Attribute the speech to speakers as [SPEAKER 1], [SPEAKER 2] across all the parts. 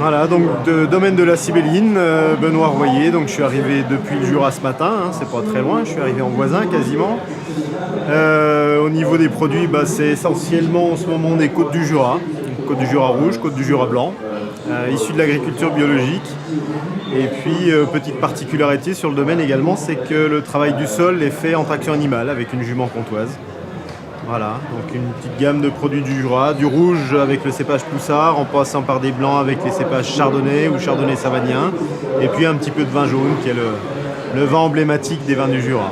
[SPEAKER 1] Voilà, donc domaine de la Cybéline, Benoît Royer. Donc je suis arrivé depuis le Jura ce matin, hein, c'est pas très loin, je suis arrivé en voisin quasiment. Au niveau des produits, c'est essentiellement en ce moment des côtes du Jura, côte du Jura rouge, côte du Jura blanc, issus de l'agriculture biologique. Et puis, petite particularité sur le domaine également, c'est que le travail du sol est fait en traction animale avec une jument comtoise. Voilà, donc une petite gamme de produits du Jura, du rouge avec le cépage Poussard, en passant par des blancs avec les cépages Chardonnay ou Chardonnay Savagnin, et puis un petit peu de vin jaune qui est le vin emblématique des vins du Jura.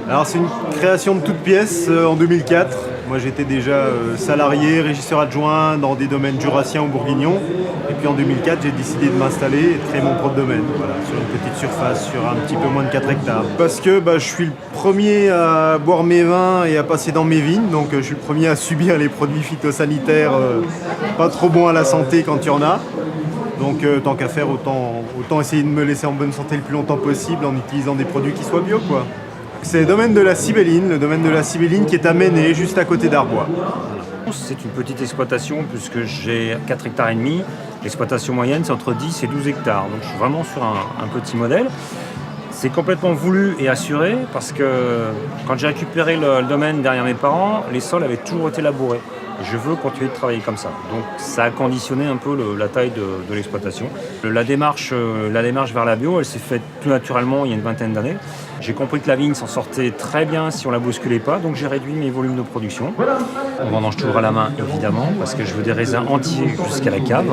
[SPEAKER 1] Alors c'est une création de toutes pièces en 2004. Moi j'étais déjà salarié, régisseur adjoint dans des domaines jurassiens ou bourguignons. Et puis en 2004 j'ai décidé de m'installer et de créer mon propre domaine, voilà, sur une petite surface, sur un petit peu moins de 4 hectares. Parce que je suis le premier à boire mes vins et à passer dans mes vignes, donc je suis le premier à subir les produits phytosanitaires pas trop bons à la santé quand il y en a. Donc tant qu'à faire, autant essayer de me laisser en bonne santé le plus longtemps possible en utilisant des produits qui soient bio, quoi. C'est le domaine de la Cybéline qui est à Méné, juste à côté d'Arbois.
[SPEAKER 2] C'est une petite exploitation puisque j'ai 4 hectares et demi. L'exploitation moyenne, c'est entre 10 et 12 hectares. Donc je suis vraiment sur un petit modèle. C'est complètement voulu et assuré parce que quand j'ai récupéré le domaine derrière mes parents, les sols avaient toujours été labourés. Je veux continuer de travailler comme ça. Donc ça a conditionné un peu la taille de l'exploitation. La démarche vers la bio, elle s'est faite tout naturellement il y a une vingtaine d'années. J'ai compris que la vigne s'en sortait très bien si on ne la bousculait pas, donc j'ai réduit mes volumes de production. On vendange toujours à la main, évidemment, parce que je veux des raisins entiers jusqu'à la cave.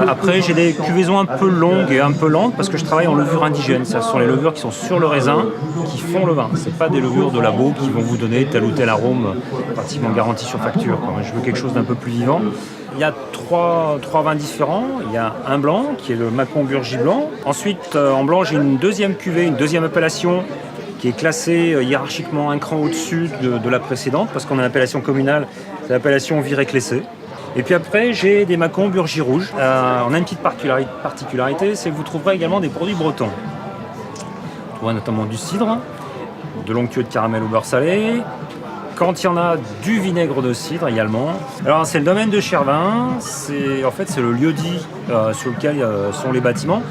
[SPEAKER 2] Après, j'ai des cuvaisons un peu longues et un peu lentes parce que je travaille en levure indigène. Ce sont les levures qui sont sur le raisin qui font le vin. Ce n'est pas des levures de labo qui vont vous donner tel ou tel arôme pratiquement garanti sur facture. Je veux quelque chose d'un peu plus vivant. Il y a trois vins différents. Il y a un blanc qui est le Mâcon Burgy blanc. Ensuite, en blanc, j'ai une deuxième cuvée, une deuxième appellation qui est classée hiérarchiquement un cran au-dessus de la précédente parce qu'on a l'appellation communale, c'est l'appellation Viré-Clessé. Et puis après, j'ai des Mâcon Burgy rouge. On a une petite particularité, c'est que vous trouverez également des produits bretons. Vous trouverez notamment du cidre, de longue queue de caramel au beurre salé. Quand il y en a, du vinaigre de cidre également. Alors c'est le domaine de Chervin, c'est le lieu-dit sur lequel sont les bâtiments.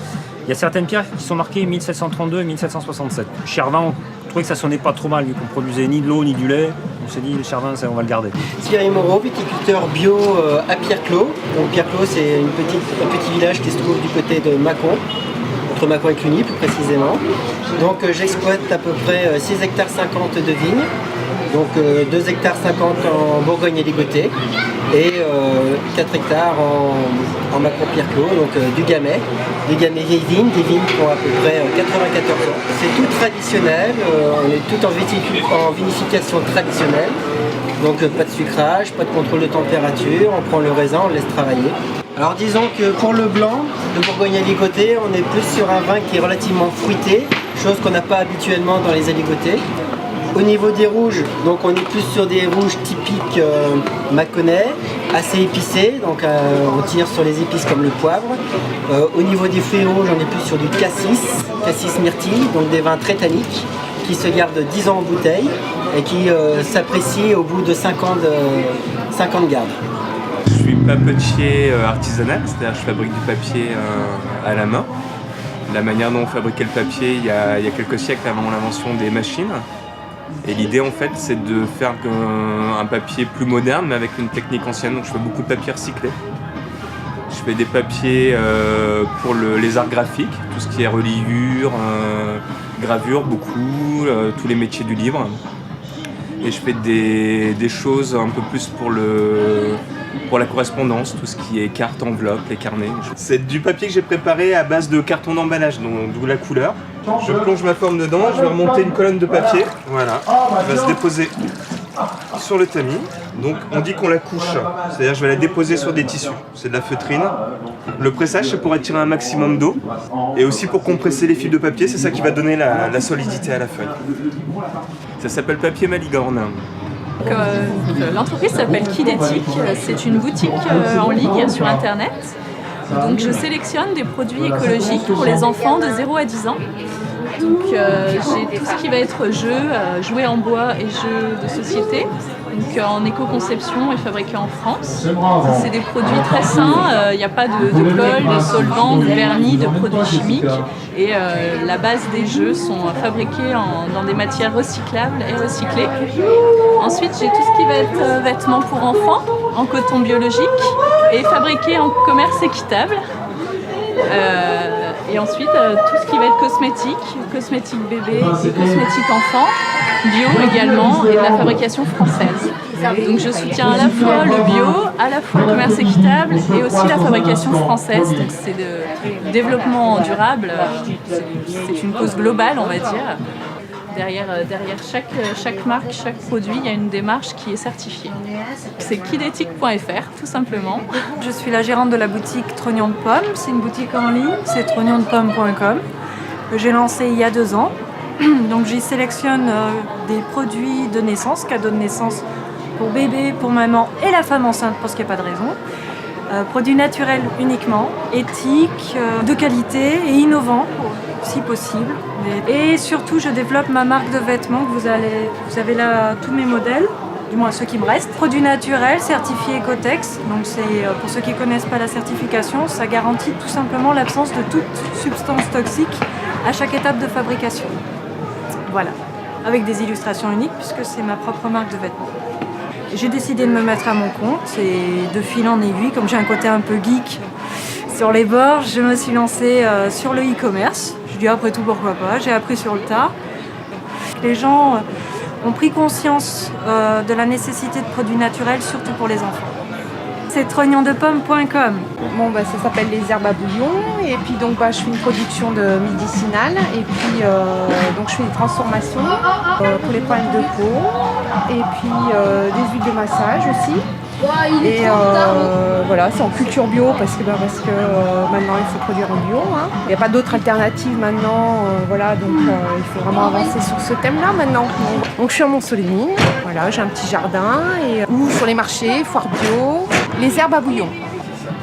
[SPEAKER 2] Il y a certaines pierres qui sont marquées 1732 et 1767. Chervin, on trouvait que ça sonnait pas trop mal vu qu'on produisait ni de l'eau ni du lait. On s'est dit le Chervin, on va le garder.
[SPEAKER 3] Thierry Moreau, viticulteur bio à Pierreclos. Donc Pierreclos, c'est un petit village qui se trouve du côté de Mâcon, entre Mâcon et Cluny plus précisément. Donc j'exploite à peu près 6 hectares 50 de vignes. Donc 2 hectares 50 en Bourgogne et Ligotée et 4 hectares en Mâcon-Pierreclos, donc du Gamay vieilles vignes, des vignes qui ont à peu près 94 ans. C'est tout traditionnel, on est tout en vinification traditionnelle, donc pas de sucrage, pas de contrôle de température, on prend le raisin, on le laisse travailler. Alors disons que pour le blanc de Bourgogne et Ligotée, on est plus sur un vin qui est relativement fruité, chose qu'on n'a pas habituellement dans les aligotés. Au niveau des rouges, donc on est plus sur des rouges typiques mâconnais, assez épicés, donc on tire sur les épices comme le poivre. Au niveau des fruits rouges, on est plus sur du cassis myrtille, donc des vins très tanniques qui se gardent 10 ans en bouteille et qui s'apprécient au bout de 5 ans de garde.
[SPEAKER 4] Je suis papetier artisanal, c'est-à-dire je fabrique du papier à la main. La manière dont on fabriquait le papier il y a quelques siècles avant l'invention des machines. Et l'idée en fait c'est de faire un papier plus moderne mais avec une technique ancienne, donc je fais beaucoup de papier recyclé. Je fais des papiers pour les arts graphiques, tout ce qui est reliure, gravure, beaucoup, tous les métiers du livre. Et je fais des choses un peu plus pour la correspondance, tout ce qui est carte, enveloppe, les carnets. C'est du papier que j'ai préparé à base de carton d'emballage, d'où la couleur. Je plonge ma forme dedans, je vais remonter une colonne de papier, voilà, qui va se déposer sur le tamis. Donc on dit qu'on la couche, c'est-à-dire je vais la déposer sur des tissus, c'est de la feutrine. Le pressage c'est pour attirer un maximum d'eau et aussi pour compresser les fils de papier, c'est ça qui va donner la solidité à la feuille. Ça s'appelle papier Malicorne.
[SPEAKER 5] L'entreprise s'appelle Kidetic, c'est une boutique en ligne sur internet. Donc je sélectionne des produits écologiques pour les enfants de 0 à 10 ans. Donc j'ai tout ce qui va être jouets en bois et jeux de société. donc en éco-conception et fabriqués en France. C'est des produits très sains, il n'y a pas de colle, de solvant, de vernis, de produits chimiques. Et la base des jeux sont fabriqués dans des matières recyclables et recyclées. Ensuite, j'ai tout ce qui va être vêtements pour enfants, en coton biologique et fabriqués en commerce équitable. Et ensuite, tout ce qui va être cosmétique bébé et cosmétique enfant, bio également, et de la fabrication française. Donc je soutiens à la fois le bio, à la fois le commerce équitable et aussi la fabrication française. Donc c'est de développement durable, c'est une cause globale, on va dire. Derrière chaque marque, chaque produit, il y a une démarche qui est certifiée. C'est kidéthique.fr, tout simplement.
[SPEAKER 6] Je suis la gérante de la boutique Trognon de Pomme. C'est une boutique en ligne, c'est trognondepomme.com, que j'ai lancée il y a 2 ans. Donc j'y sélectionne des produits de naissance, cadeaux de naissance pour bébé, pour maman et la femme enceinte parce qu'il n'y a pas de raison. Produits naturels uniquement, éthiques, de qualité et innovants si possible. Et surtout, je développe ma marque de vêtements. Vous avez là tous mes modèles, du moins ceux qui me restent. Produits naturels, certifiés Ecotex. Donc c'est, pour ceux qui ne connaissent pas la certification, ça garantit tout simplement l'absence de toute substance toxique à chaque étape de fabrication. Voilà, avec des illustrations uniques puisque c'est ma propre marque de vêtements. J'ai décidé de me mettre à mon compte et de fil en aiguille, comme j'ai un côté un peu geek sur les bords, je me suis lancée sur le e-commerce. Je dis après tout pourquoi pas, j'ai appris sur le tas. Les gens ont pris conscience de la nécessité de produits naturels, surtout pour les enfants. C'est trognondepomme.com.
[SPEAKER 7] Bon, ça s'appelle les herbes à bouillon et puis donc je fais une production de médicinale et puis donc je fais des transformations pour les problèmes de peau et puis des huiles de massage aussi. Et voilà, c'est en culture bio parce que maintenant il faut produire en bio. Hein. Il n'y a pas d'autres alternatives maintenant, voilà, donc il faut vraiment avancer sur ce thème-là maintenant. Donc je suis à Montsolémine, voilà, j'ai un petit jardin ou sur les marchés, foire bio, les herbes à bouillon.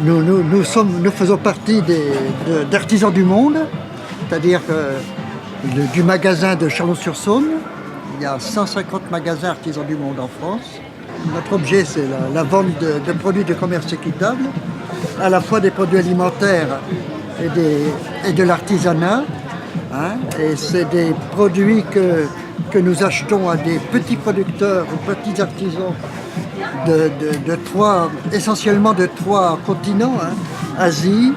[SPEAKER 8] Nous faisons partie d'Artisans du Monde, c'est-à-dire du magasin de Chalon-sur-Saône. Il y a 150 magasins Artisans du Monde en France. Notre objet, c'est la vente de produits de commerce équitable, à la fois des produits alimentaires et de l'artisanat. Hein, et c'est des produits que nous achetons à des petits producteurs, aux petits artisans essentiellement de 3 continents, hein, Asie,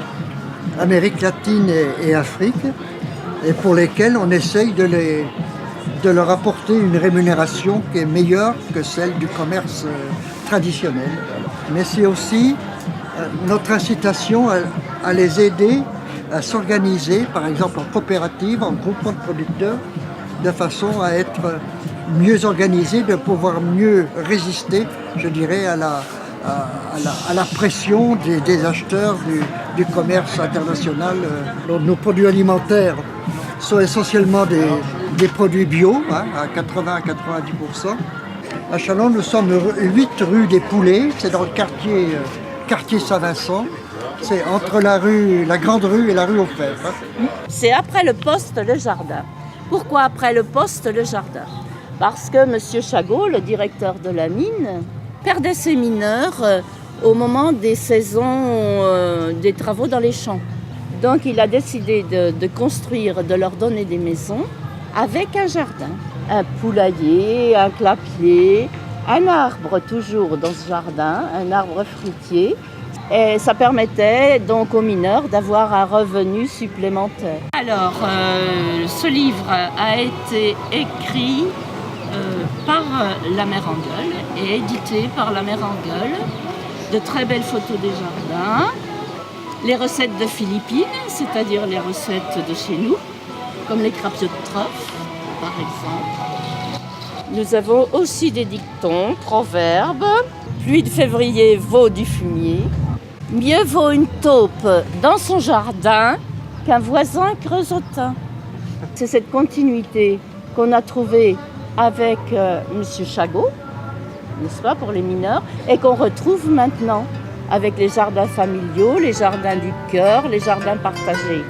[SPEAKER 8] Amérique latine et Afrique, et pour lesquels on essaye de leur apporter une rémunération qui est meilleure que celle du commerce traditionnel. Mais c'est aussi notre incitation à les aider à s'organiser, par exemple en coopérative, en groupement de producteurs, de façon à être mieux organisés, de pouvoir mieux résister, je dirais, à la pression des acheteurs du commerce international. Nos produits alimentaires sont essentiellement des produits bio, hein, à 80 à 90%. À Chalon, nous sommes 8 rue des Poulets, c'est dans le quartier Saint-Vincent. C'est entre la Grande Rue et la rue aux Fèvres.
[SPEAKER 9] C'est après le poste, le jardin. Pourquoi après le poste, le jardin ? Parce que M. Chagot, le directeur de la mine, perdait ses mineurs au moment des saisons des travaux dans les champs. Donc il a décidé de construire, de leur donner des maisons avec un jardin, un poulailler, un clapier, un arbre toujours dans ce jardin, un arbre fruitier. Et ça permettait donc aux mineurs d'avoir un revenu supplémentaire. Alors, ce livre a été écrit par la mère Engueule et édité par la mère Engueule. De très belles photos des jardins, les recettes de Philippines, c'est-à-dire les recettes de chez nous, comme les crapauds de trèfle, par exemple. Nous avons aussi des dictons, proverbes. Pluie de février vaut du fumier. Mieux vaut une taupe dans son jardin qu'un voisin creusotin. C'est cette continuité qu'on a trouvée avec M. Chagot, n'est-ce pas, pour les mineurs, et qu'on retrouve maintenant avec les jardins familiaux, les jardins du cœur, les jardins partagés.